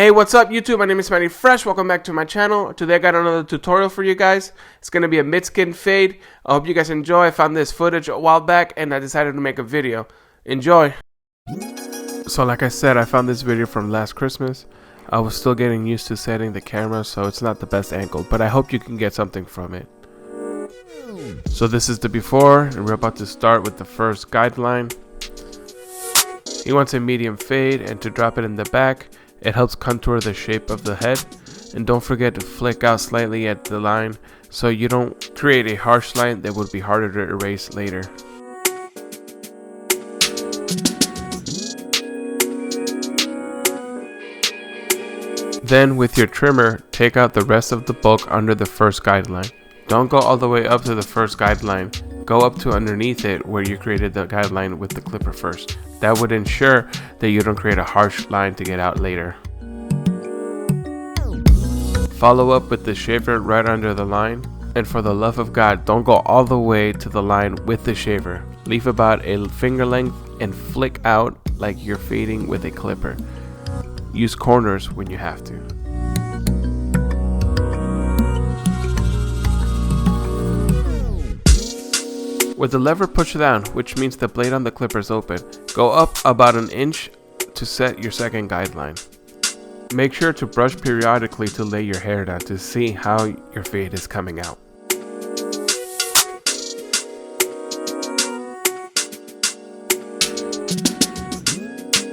Hey, what's up YouTube? My name is Matty Fresh. Welcome back to my channel. Today I got another tutorial for you guys. It's going to be a mid-skin fade. I hope you guys enjoy. I found this footage a while back and I decided to make a video. Enjoy. So like I said, I found this video from last Christmas. I was still getting used to setting the camera, so it's not the best angle, but I hope you can get something from it. So this is the before, and we're about to start with the first guideline. He wants a medium fade, and to drop it in the back, it helps contour the shape of the head. And don't forget to flick out slightly at the line so you don't create a harsh line that would be harder to erase later. Then with your trimmer, take out the rest of the bulk under the first guideline. Don't go all the way up to the first guideline. Go up to underneath it where you created the guideline with the clipper first. That would ensure that you don't create a harsh line to get out later. Follow up with the shaver right under the line. And for the love of God, don't go all the way to the line with the shaver. Leave about a finger length and flick out like you're fading with a clipper. Use corners when you have to. With the lever pushed down, which means the blade on the clipper is open, go up about an inch to set your second guideline. Make sure to brush periodically to lay your hair down to see how your fade is coming out.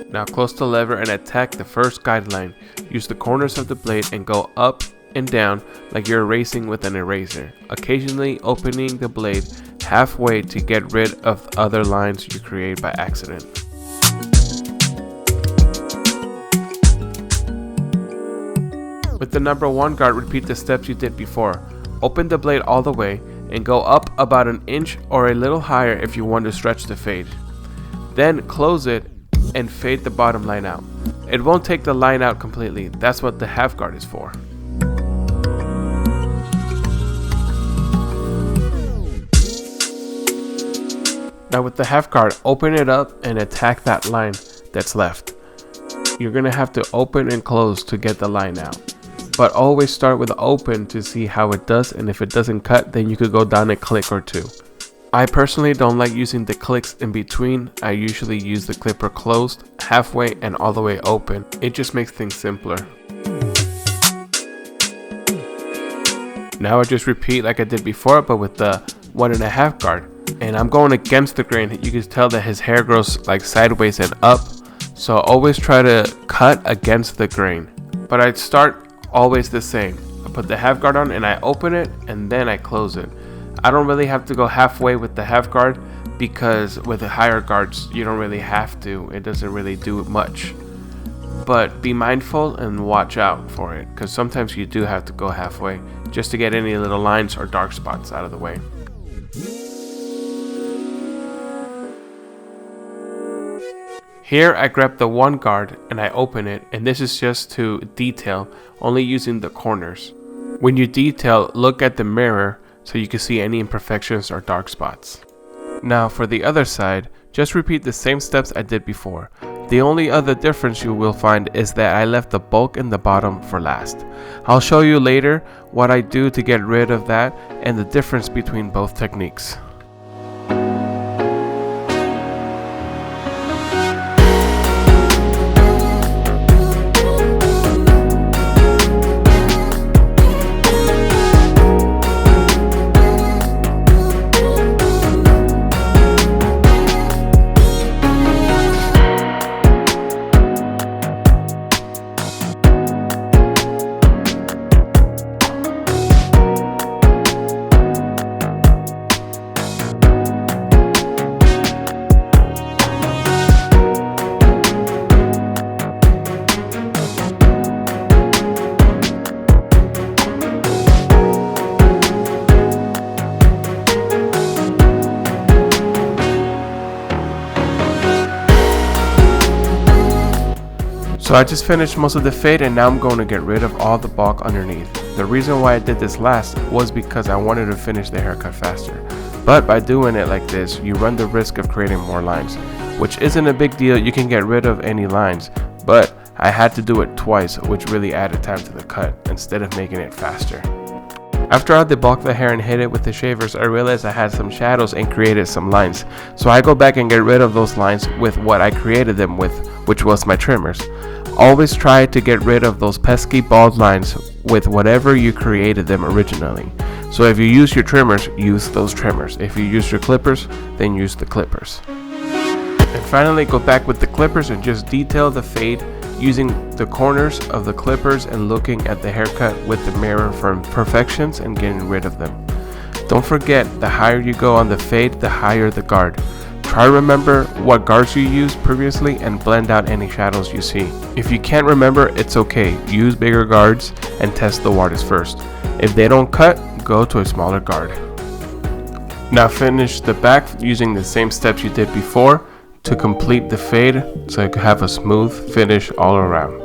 Now close the lever and attack the first guideline. Use the corners of the blade and go up and down like you're erasing with an eraser, occasionally opening the blade halfway to get rid of other lines you create by accident. With the number 1 guard, repeat the steps you did before. Open the blade all the way and go up about an inch or a little higher if you want to stretch the fade. Then close it and fade the bottom line out. It won't take the line out completely. That's what the half guard is for. Now with the half guard, open it up and attack that line that's left. You're gonna have to open and close to get the line out. But always start with open to see how it does, and if it doesn't cut, then you could go down a click or two. I personally don't like using the clicks in between. I usually use the clipper closed, halfway, and all the way open. It just makes things simpler. Now I just repeat like I did before, but with the 1.5 guard. And I'm going against the grain. You can tell that his hair grows like sideways and up. So always try to cut against the grain. But I start always the same. I put the half guard on and I open it and then I close it. I don't really have to go halfway with the half guard because with the higher guards you don't really have to. It doesn't really do much. But be mindful and watch out for it, because sometimes you do have to go halfway just to get any little lines or dark spots out of the way. Here I grab the 1 guard and I open it, and this is just to detail, only using the corners. When you detail, look at the mirror so you can see any imperfections or dark spots. Now for the other side, just repeat the same steps I did before. The only other difference you will find is that I left the bulk in the bottom for last. I'll show you later what I do to get rid of that and the difference between both techniques. So I just finished most of the fade and now I'm going to get rid of all the bulk underneath. The reason why I did this last was because I wanted to finish the haircut faster. But by doing it like this, you run the risk of creating more lines, which isn't a big deal. You can get rid of any lines, but I had to do it twice, which really added time to the cut instead of making it faster. After I debulked the hair and hit it with the shavers, I realized I had some shadows and created some lines. So I go back and get rid of those lines with what I created them with, which was my trimmers. Always try to get rid of those pesky bald lines with whatever you created them originally. So if you use your trimmers, use those trimmers. If you use your clippers, then use the clippers. And finally, go back with the clippers and just detail the fade using the corners of the clippers and looking at the haircut with the mirror for imperfections and getting rid of them. Don't forget, the higher you go on the fade, the higher the guard. Try to remember what guards you used previously and blend out any shadows you see. If you can't remember, it's okay. Use bigger guards and test the waters first. If they don't cut, go to a smaller guard. Now finish the back using the same steps you did before to complete the fade so you can have a smooth finish all around.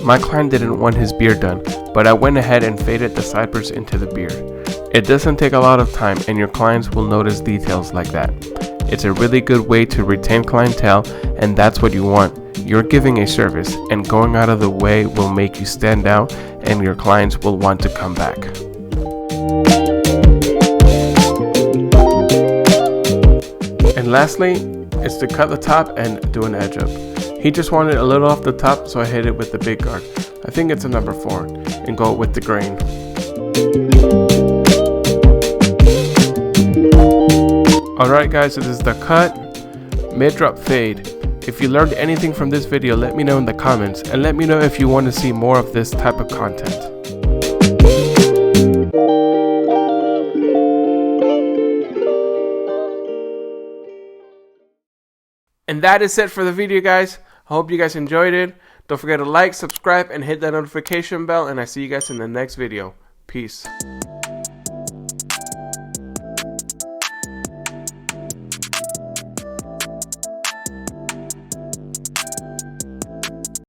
My client didn't want his beard done, but I went ahead and faded the sideburns into the beard. It doesn't take a lot of time and your clients will notice details like that. It's a really good way to retain clientele, and that's what you want. You're giving a service, and going out of the way will make you stand out and your clients will want to come back. And lastly, is to cut the top and do an edge up. He just wanted a little off the top, so I hit it with the big guard. I think it's a number 4, and go with the grain. Alright guys, so this is the cut, mid-drop fade. If you learned anything from this video, let me know in the comments, and let me know if you want to see more of this type of content. And that is it for the video, guys. I hope you guys enjoyed it. Don't forget to like, subscribe, and hit that notification bell, and I see you guys in the next video. Peace.